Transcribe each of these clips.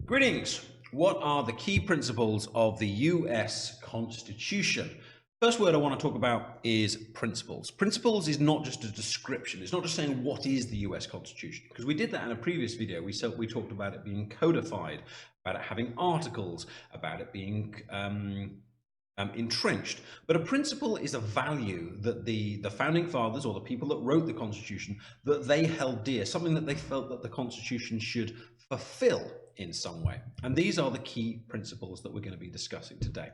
Greetings. What are the key principles of the US Constitution? First word I want to talk about is principles. Principles is not just a description. It's not just saying what is the US Constitution, because we did that in a previous video. We talked about it being codified, about it having articles, about it being entrenched. But a principle is a value that the founding fathers, or the people that wrote the Constitution, that they held dear, something that they felt that the Constitution should fulfill in some way. And these are the key principles that we're going to be discussing today.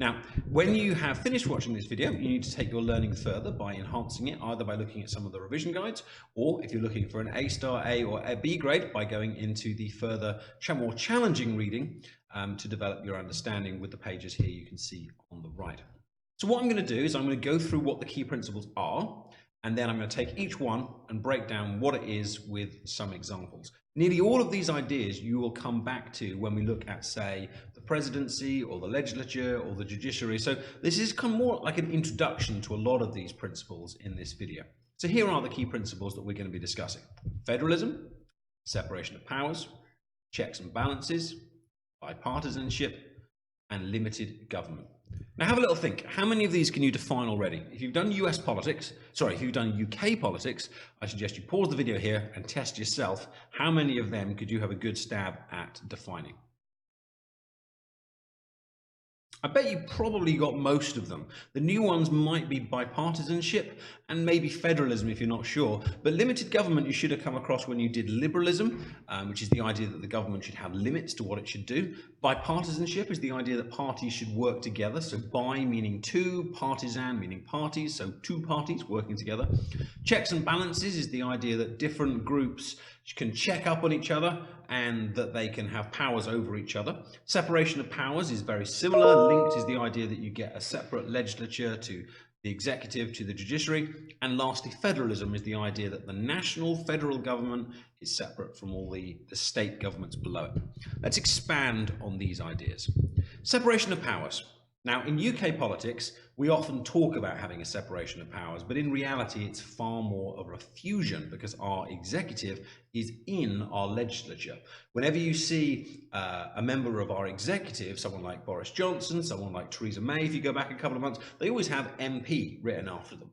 Now, when you have finished watching this video, you need to take your learning further by enhancing it, either by looking at some of the revision guides, or if you're looking for an A-star, A or a B grade, by going into the further, more challenging reading to develop your understanding with the pages here you can see on the right. So what I'm going to do is I'm going to go through what the key principles are, and then I'm going to take each one and break down what it is with some examples. Nearly all of these ideas you will come back to when we look at, say, the presidency or the legislature or the judiciary. So this is kind of more like an introduction to a lot of these principles in this video. So here are the key principles that we're going to be discussing. Federalism, separation of powers, checks and balances, bipartisanship, and limited government. Now have a little think. How many of these can you define already? If you've done US politics, if you've done UK politics, I suggest you pause the video here and test yourself. How many of them could you have a good stab at defining? I bet you probably got most of them. The new ones might be bipartisanship and maybe federalism if you're not sure. But limited government you should have come across when you did liberalism, which is the idea that the government should have limits to what it should do. Bipartisanship is the idea that parties should work together. So bi meaning two, partisan meaning parties, so two parties working together. Checks and balances is the idea that different groups can check up on each other and that they can have powers over each other. Separation of powers is very similar. Linked is the idea that you get a separate legislature to the executive, to the judiciary. And lastly, federalism is the idea that the national federal government is separate from all the state governments below it. Let's expand on these ideas. Separation of powers. Now, in UK politics, we often talk about having a separation of powers, but in reality, it's far more of a fusion because our executive is in our legislature. Whenever you see a member of our executive, someone like Boris Johnson, someone like Theresa May, if you go back a couple of months, they always have MP written after them.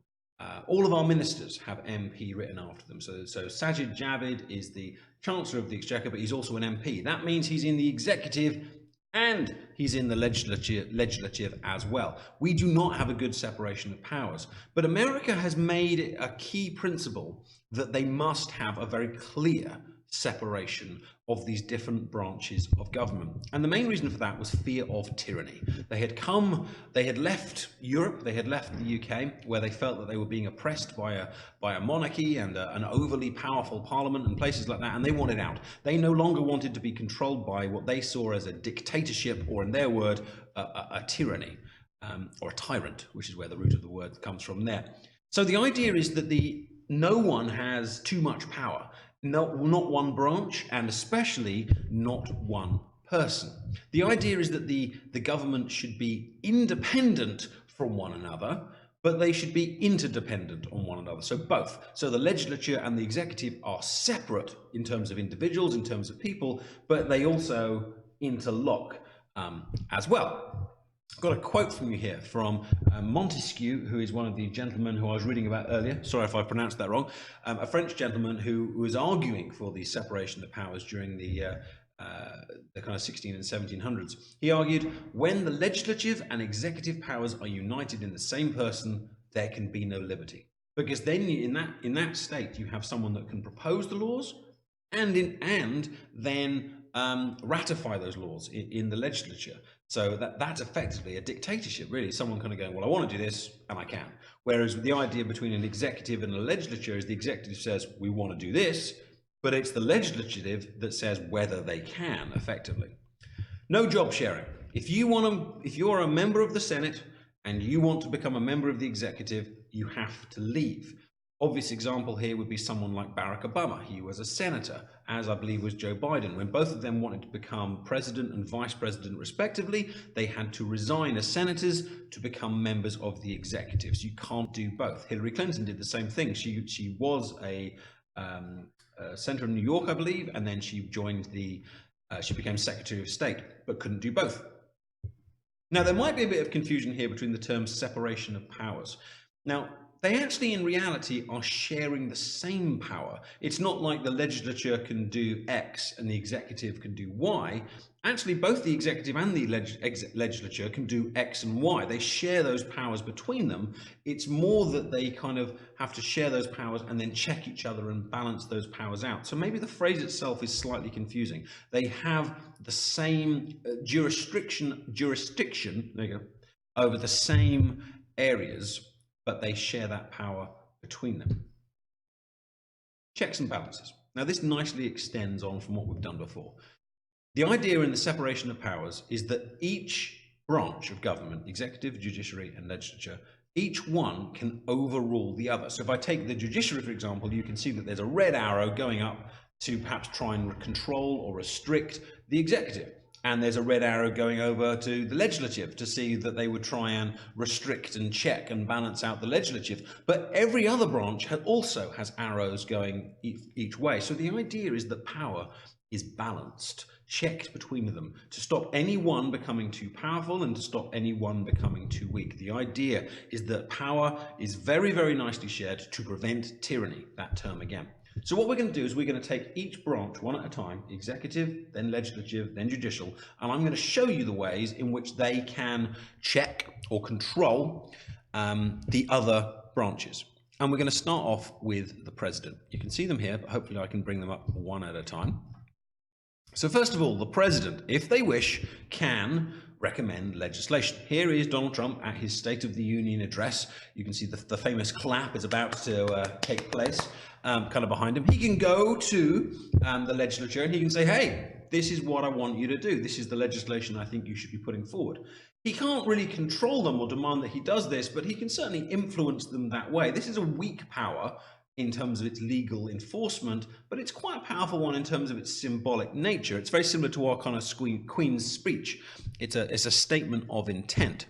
All of our ministers have MP written after them. So Sajid Javid is the Chancellor of the Exchequer, but he's also an MP. That means he's in the executive and he's in the legislative as well. We do not have a good separation of powers, but America has made it a key principle that they must have a very clear separation of these different branches of government. And the main reason for that was fear of tyranny. They had left Europe, they had left the UK, where they felt that they were being oppressed by a monarchy and an overly powerful parliament and places like that, and they wanted out. They no longer wanted to be controlled by what they saw as a dictatorship, or in their word, a tyranny, or a tyrant, which is where the root of the word comes from there. So the idea is that no one has too much power. Not one branch, and especially not one person. The idea is that the government should be independent from one another, but they should be interdependent on one another. So both. So the legislature and the executive are separate in terms of individuals, in terms of people, but they also interlock as well. I've got a quote from you here from Montesquieu, who is one of the gentlemen who I was reading about earlier. Sorry if I pronounced that wrong. A French gentleman who was arguing for the separation of powers during the kind of 16 and 1700s. He argued, when the legislative and executive powers are united in the same person, there can be no liberty. Because then in that state, you have someone that can propose the laws and then ratify those laws in the legislature. So that's effectively a dictatorship, really. Someone kind of going, well, I want to do this, and I can. Whereas the idea between an executive and a legislature is the executive says, we want to do this, but it's the legislative that says whether they can, effectively. No job sharing. If you're a member of the Senate and you want to become a member of the executive, you have to leave. Obvious example here would be someone like Barack Obama. He was a senator, as I believe was Joe Biden. When both of them wanted to become president and vice president respectively, they had to resign as senators to become members of the executive. So you can't do both. Hillary Clinton did the same thing. She was a senator in New York, I believe, and then she joined the She became Secretary of State, but couldn't do both. Now, there might be a bit of confusion here between the terms separation of powers. Now, they actually, in reality, are sharing the same power. It's not like the legislature can do X and the executive can do Y. Actually, both the executive and the legislature can do X and Y. They share those powers between them. It's more that they kind of have to share those powers and then check each other and balance those powers out. So maybe the phrase itself is slightly confusing. They have the same jurisdiction, there you go, over the same areas, but they share that power between them. Checks and balances. Now, this nicely extends on from what we've done before. The idea in the separation of powers is that each branch of government, executive, judiciary, and legislature, each one can overrule the other. So if I take the judiciary, for example, you can see that there's a red arrow going up to perhaps try and control or restrict the executive. And there's a red arrow going over to the legislative to see that they would try and restrict and check and balance out the legislative. But every other branch also has arrows going each way. So the idea is that power is balanced, checked between them, to stop anyone becoming too powerful and to stop anyone becoming too weak. The idea is that power is very, very nicely shared to prevent tyranny, that term again. So what we're going to do is we're going to take each branch one at a time, executive, then legislative, then judicial, and I'm going to show you the ways in which they can check or control the other branches. And we're going to start off with the president. You can see them here, but hopefully I can bring them up one at a time. So first of all, the president, if they wish, can recommend legislation. Here is Donald Trump at his State of the Union address. You can see the famous clap is about to take place kind of behind him. He can go to the legislature and he can say, hey, this is what I want you to do. This is the legislation I think you should be putting forward. He can't really control them or demand that he does this, but he can certainly influence them that way. This is a weak power in terms of its legal enforcement, but it's quite a powerful one in terms of its symbolic nature. It's very similar to our kind of Queen's speech. It's a statement of intent.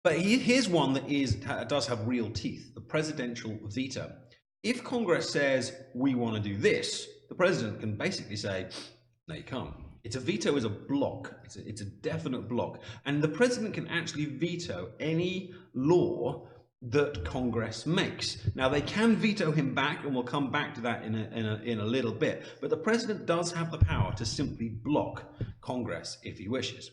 But here's one that does have real teeth, the presidential veto. If Congress says, we want to do this, the president can basically say, no, you can't. It's a veto is a block. It's a definite block. And the president can actually veto any law that Congress makes. Now, they can veto him back, and we'll come back to that in a little bit, but the president does have the power to simply block Congress if he wishes.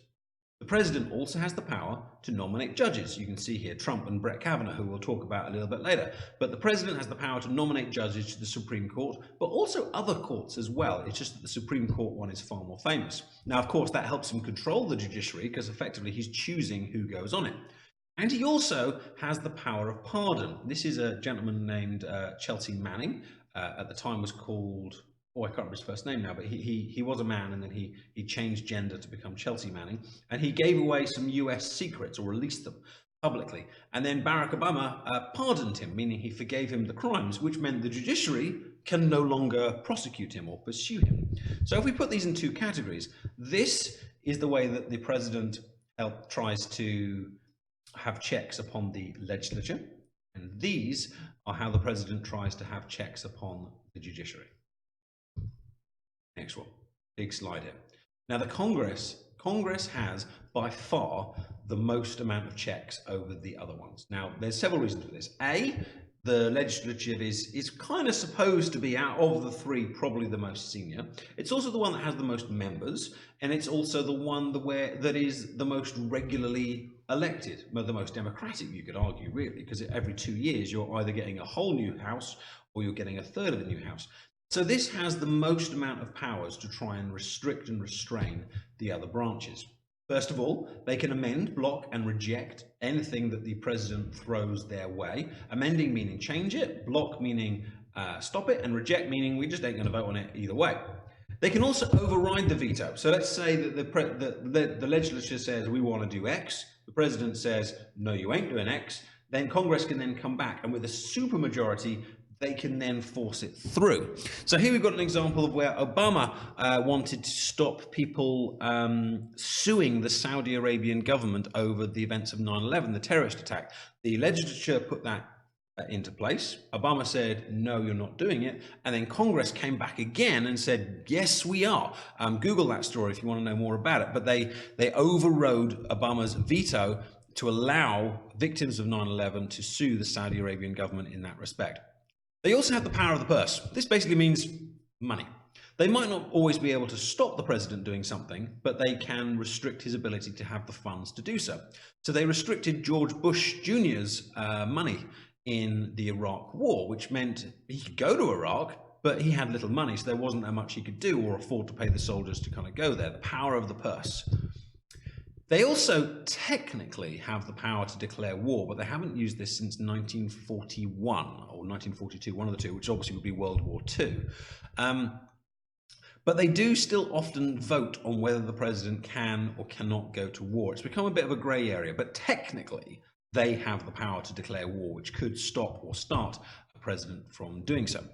The president also has the power to nominate judges. You can see here Trump and Brett Kavanaugh, who we'll talk about a little bit later. But the president has the power to nominate judges to the Supreme Court, but also other courts as well. It's just that the Supreme Court one is far more famous. Now, of course, that helps him control the judiciary because effectively he's choosing who goes on it. And he also has the power of pardon. This is a gentleman named Chelsea Manning. At the time was called, I can't remember his first name now, but he was a man, and then he changed gender to become Chelsea Manning. And he gave away some US secrets, or released them publicly. And then Barack Obama pardoned him, meaning he forgave him the crimes, which meant the judiciary can no longer prosecute him or pursue him. So if we put these in two categories, this is the way that the president tries to have checks upon the legislature, and these are how the president tries to have checks upon the judiciary. Next one, big slide here. Now, the Congress has by far the most amount of checks over the other ones. Now, there's several reasons for this. A, the legislature is kind of supposed to be, out of the three, probably the most senior. It's also the one that has the most members, and it's also the one that is the most regularly elected, the most democratic, you could argue, really, because every 2 years you're either getting a whole new house or you're getting a third of the new house. So this has the most amount of powers to try and restrict and restrain the other branches. First of all, they can amend, block, and reject anything that the president throws their way. Amending meaning change it, block meaning stop it, and reject meaning we just ain't going to vote on it either way. They can also override the veto. So let's say that the legislature says we want to do X, the president says no, you ain't doing X, then Congress can then come back, and with a supermajority, they can then force it through. So here we've got an example of where Obama wanted to stop people suing the Saudi Arabian government over the events of 9/11, the terrorist attack. The legislature put that into place. Obama said, no, you're not doing it. And then Congress came back again and said, yes, we are. Google that story if you want to know more about it. But they overrode Obama's veto to allow victims of 9/11 to sue the Saudi Arabian government in that respect. They also have the power of the purse. This basically means money. They might not always be able to stop the president doing something, but they can restrict his ability to have the funds to do so. So they restricted George Bush Jr.'s money in the Iraq War, which meant he could go to Iraq, but he had little money, so there wasn't that much he could do or afford to pay the soldiers to kind of go there. The power of the purse. They also technically have the power to declare war, but they haven't used this since 1941 or 1942, one of the two, which obviously would be World War II. But they do still often vote on whether the president can or cannot go to war. It's become a bit of a grey area, but technically they have the power to declare war, which could stop or start a president from doing so.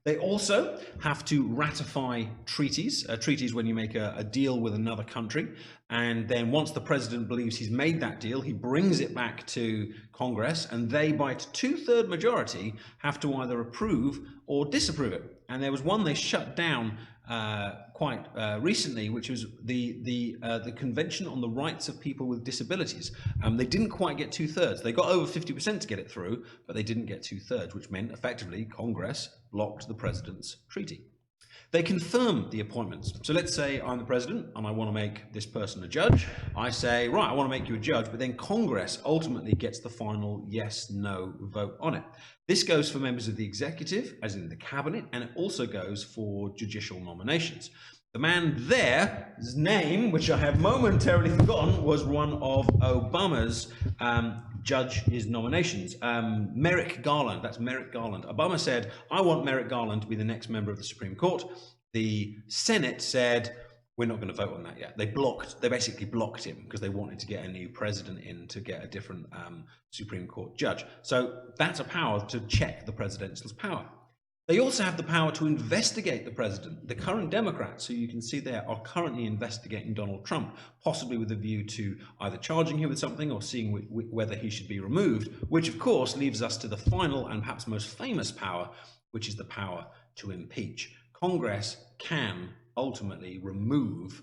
They also have to ratify treaties. Treaties when you make a deal with another country, and then once the president believes he's made that deal, he brings it back to Congress, and they, by two-thirds majority, have to either approve or disapprove it. And there was one they shut down quite recently, which was the Convention on the Rights of People with Disabilities. They didn't quite get two-thirds. They got over 50% to get it through, but they didn't get two-thirds, which meant effectively Congress blocked the president's treaty. They confirm the appointments. So let's say I'm the president and I want to make this person a judge. I say, right, I want to make you a judge, but then Congress ultimately gets the final yes-no vote on it. This goes for members of the executive, as in the cabinet, and it also goes for judicial nominations. The man there, his name, which I have momentarily forgotten, was one of Obama's judge's nominations. Merrick Garland, that's Merrick Garland. Obama said, I want Merrick Garland to be the next member of the Supreme Court. The Senate said, we're not going to vote on that yet. They basically blocked him because they wanted to get a new president in to get a different Supreme Court judge. So that's a power to check the president's power. They also have the power to investigate the president. The current Democrats, who you can see there, are currently investigating Donald Trump, possibly with a view to either charging him with something or seeing whether he should be removed, which of course leaves us to the final and perhaps most famous power, which is the power to impeach. Congress can ultimately remove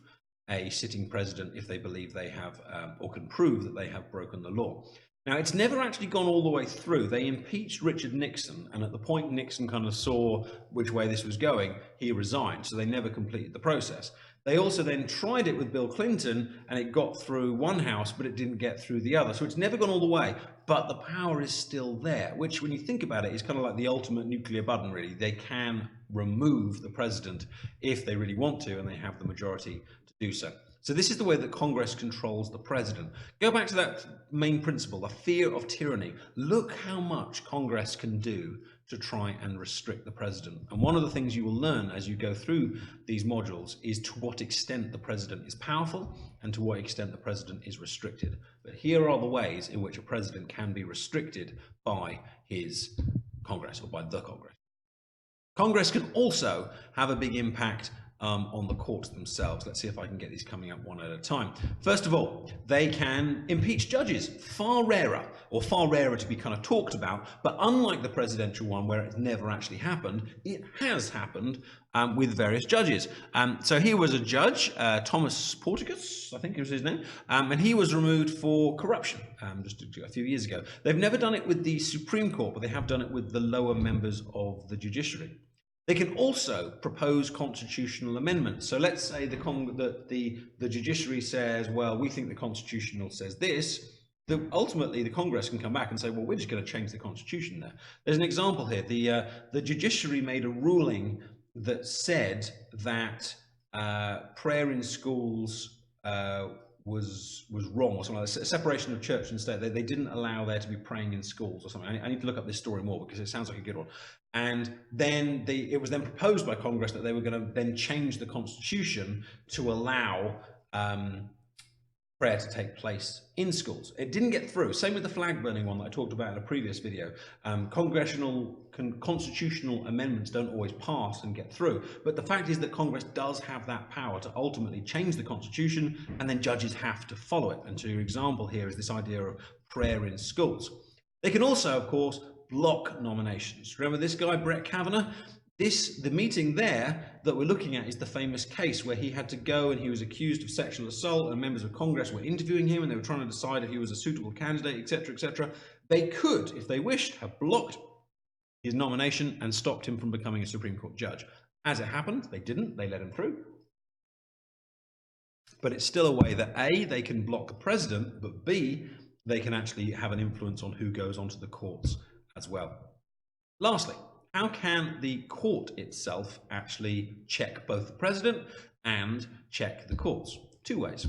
a sitting president if they believe they have or can prove that they have broken the law. Now, it's never actually gone all the way through. They impeached Richard Nixon, and at the point Nixon kind of saw which way this was going, he resigned, so they never completed the process. They also then tried it with Bill Clinton, and it got through one house, but it didn't get through the other. So it's never gone all the way, but the power is still there, which, when you think about it, is kind of like the ultimate nuclear button, really. They can remove the president if they really want to, and they have the majority to do so. So this is the way that Congress controls the president. Go back to that main principle, the fear of tyranny. Look how much Congress can do to try and restrict the president. And one of the things you will learn as you go through these modules is to what extent the president is powerful and to what extent the president is restricted. But here are the ways in which a president can be restricted by his Congress or by the Congress. Congress can also have a big impact on the courts themselves. Let's see if I can get these coming up one at a time. First of all, they can impeach judges. Far rarer to be kind of talked about, but unlike the presidential one where it's never actually happened, it has happened with various judges. So here was a judge, Thomas Porteous, I think was his name, and he was removed for corruption just a few years ago. They've never done it with the Supreme Court, but they have done it with the lower members of the judiciary. They can also propose constitutional amendments. So let's say the judiciary says, well, we think the constitutional says this. Ultimately, the Congress can come back and say, well, we're just going to change the Constitution there. There's an example here. The judiciary made a ruling that said that prayer in schools was wrong or something like that. Separation of church and state. They didn't allow there to be praying in schools or something. I need to look up this story more because it sounds like a good one. And then it was then proposed by Congress that they were going to then change the Constitution to allow prayer to take place in schools. It didn't get through. Same with the flag burning one that I talked about in a previous video. Constitutional amendments don't always pass and get through. But the fact is that Congress does have that power to ultimately change the Constitution, and then judges have to follow it. And so your example here is this idea of prayer in schools. They can also, of course, block nominations. Remember this guy, Brett Kavanaugh? The meeting there that we're looking at is the famous case where he had to go and he was accused of sexual assault and members of Congress were interviewing him and they were trying to decide if he was a suitable candidate, etc., etc. They could, if they wished, have blocked his nomination and stopped him from becoming a Supreme Court judge. As it happened, they didn't. They let him through. But it's still a way that A, they can block the president, but B, they can actually have an influence on who goes onto the courts as well. Lastly, how can the court itself actually check both the president and check the courts? Two ways.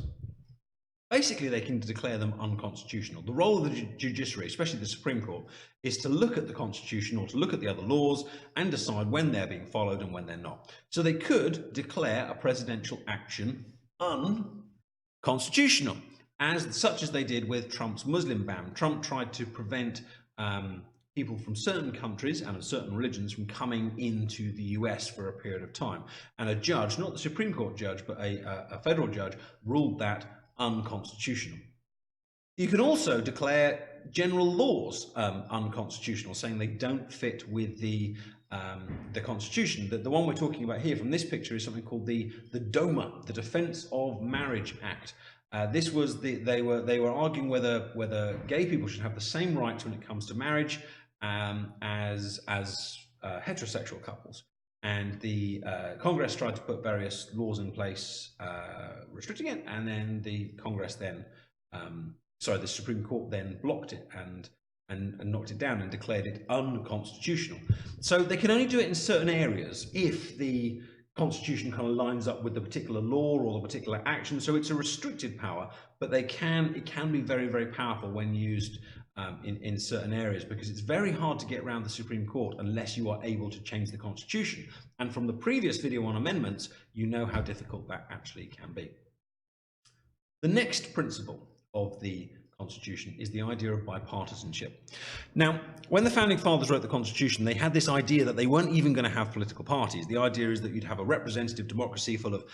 Basically, they can declare them unconstitutional. The role of the judiciary, especially the Supreme Court, is to look at the Constitution or to look at the other laws and decide when they're being followed and when they're not. So they could declare a presidential action unconstitutional, such as they did with Trump's Muslim ban. Trump tried to prevent people from certain countries and certain religions from coming into the US for a period of time. And a judge, not the Supreme Court judge, but a federal judge, ruled that unconstitutional. You can also declare general laws unconstitutional, saying they don't fit with the Constitution. The one we're talking about here from this picture is something called the DOMA, the Defense of Marriage Act. This was they were arguing whether gay people should have the same rights when it comes to marriage as heterosexual couples. And the Congress tried to put various laws in place restricting it, and then the Supreme Court then blocked it and knocked it down and declared it unconstitutional. So they can only do it in certain areas if the Constitution kind of lines up with the particular law or the particular action. So it's a restricted power, but it can be very, very powerful when used in certain areas, because it's very hard to get around the Supreme Court unless you are able to change the Constitution. And from the previous video on amendments, you know how difficult that actually can be. The next principle of the Constitution is the idea of bipartisanship. Now, when the Founding Fathers wrote the Constitution, they had this idea that they weren't even going to have political parties. The idea is that you'd have a representative democracy full of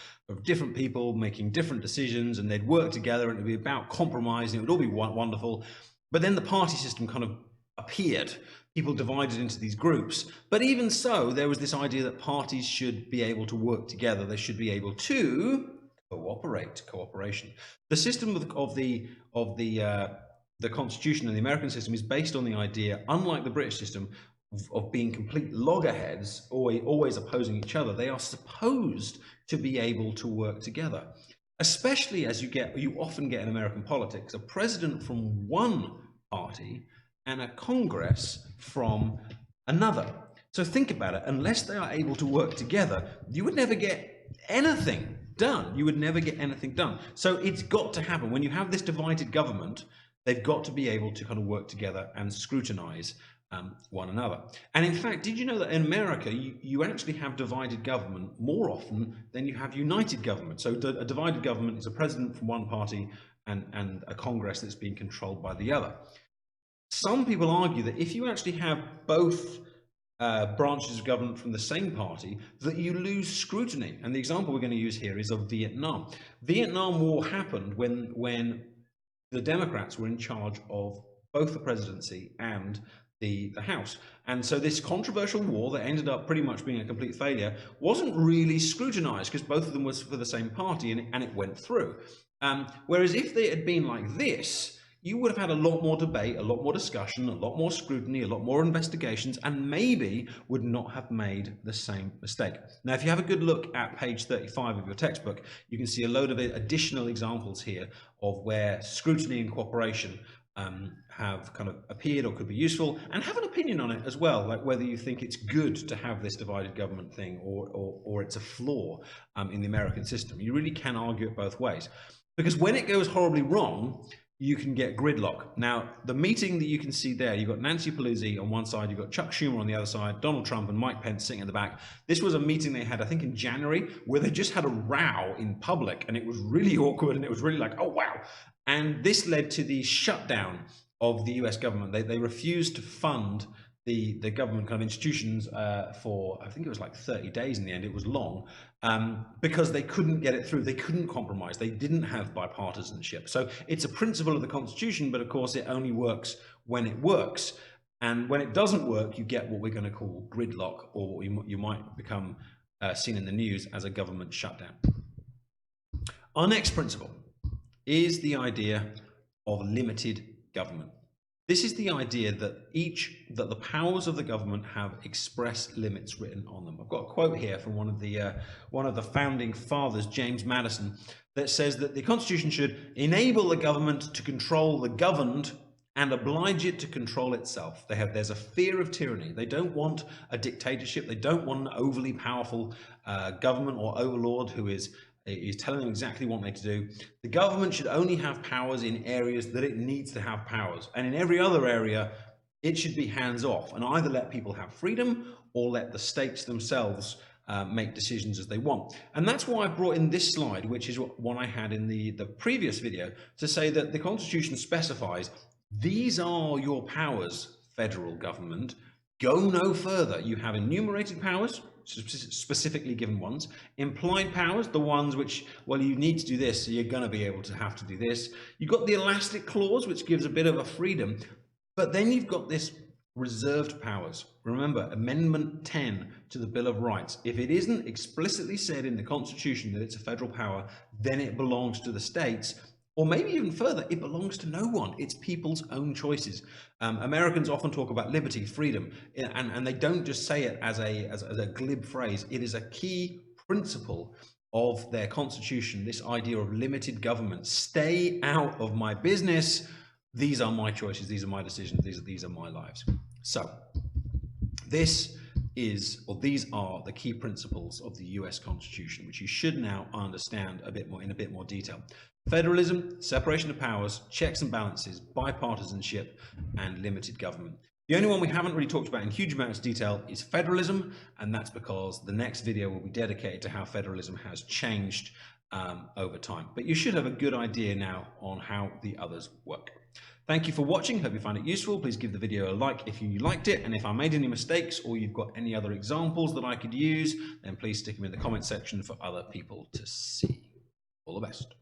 different people making different decisions, and they'd work together, and it'd be about compromise, and it would all be wonderful. But then the party system kind of appeared. People divided into these groups. But even so, there was this idea that parties should be able to work together. They should be able to cooperation. The system of the Constitution and the American system is based on the idea, unlike the British system, of being complete loggerheads, always opposing each other. They are supposed to be able to work together, especially as you often get in American politics a president from one party and a Congress from another. So think about it. Unless they are able to work together, you would never get anything done. You would never get anything done. So it's got to happen. When you have this divided government, they've got to be able to kind of work together and scrutinize one another. And in fact, did you know that in America, you actually have divided government more often than you have united government? So a divided government is a president from one party and a Congress that's being controlled by the other. Some people argue that if you actually have both branches of government from the same party, that you lose scrutiny. And the example we're going to use here is of Vietnam. Vietnam War happened when the Democrats were in charge of both the presidency and the House. And so this controversial war that ended up pretty much being a complete failure wasn't really scrutinized because both of them was for the same party, and it went through. Whereas if they had been like this, you would have had a lot more debate, a lot more discussion, a lot more scrutiny, a lot more investigations, and maybe would not have made the same mistake. Now, if you have a good look at page 35 of your textbook, you can see a load of additional examples here of where scrutiny and cooperation have kind of appeared or could be useful, and have an opinion on it as well, like whether you think it's good to have this divided government thing or it's a flaw in the American system. You really can argue it both ways, because when it goes horribly wrong, you can get gridlock. Now, the meeting that you can see there, you've got Nancy Pelosi on one side, you've got Chuck Schumer on the other side, Donald Trump and Mike Pence sitting in the back. This was a meeting they had, I think, in January, where they just had a row in public, and it was really awkward, and it was really like, oh, wow. And this led to the shutdown of the US government. They refused to fund the government kind of institutions for, I think it was like 30 days in the end. It was long, because they couldn't get it through. They couldn't compromise. They didn't have bipartisanship. So it's a principle of the Constitution, but of course it only works when it works. And when it doesn't work, you get what we're going to call gridlock, or what you might become seen in the news as a government shutdown. Our next principle is the idea of limited government. This is the idea that the powers of the government have express limits written on them. I've got a quote here from one of the founding fathers, James Madison, that says that the Constitution should enable the government to control the governed and oblige it to control itself. There's a fear of tyranny. They don't want a dictatorship. They don't want an overly powerful government or overlord who is telling them exactly what they need to do. The government should only have powers in areas that it needs to have powers. And in every other area, it should be hands-off and either let people have freedom or let the states themselves make decisions as they want. And that's why I brought in this slide, which is what I had in the previous video, to say that the Constitution specifies these are your powers, federal government. Go no further. You have enumerated powers, specifically given ones, implied powers, the ones which, well, you need to do this, so you're going to be able to have to do this. You've got the elastic clause, which gives a bit of a freedom, but then you've got this reserved powers. Remember, Amendment 10 to the Bill of Rights. If it isn't explicitly said in the Constitution that it's a federal power, then it belongs to the states. Or maybe even further, it belongs to no one. It's people's own choices. Americans often talk about liberty, freedom, and they don't just say it as a glib phrase. It is a key principle of their constitution, this idea of limited government. Stay out of my business. These are my choices. These are my decisions. These are my lives. So these are the key principles of the US Constitution, which you should now understand in a bit more detail. Federalism, separation of powers, checks and balances, bipartisanship, and limited government. The only one we haven't really talked about in huge amounts of detail is federalism, and that's because the next video will be dedicated to how federalism has changed over time. But you should have a good idea now on how the others work. Thank you for watching. Hope you found it useful. Please give the video a like if you liked it, and if I made any mistakes or you've got any other examples that I could use, then please stick them in the comment section for other people to see. All the best.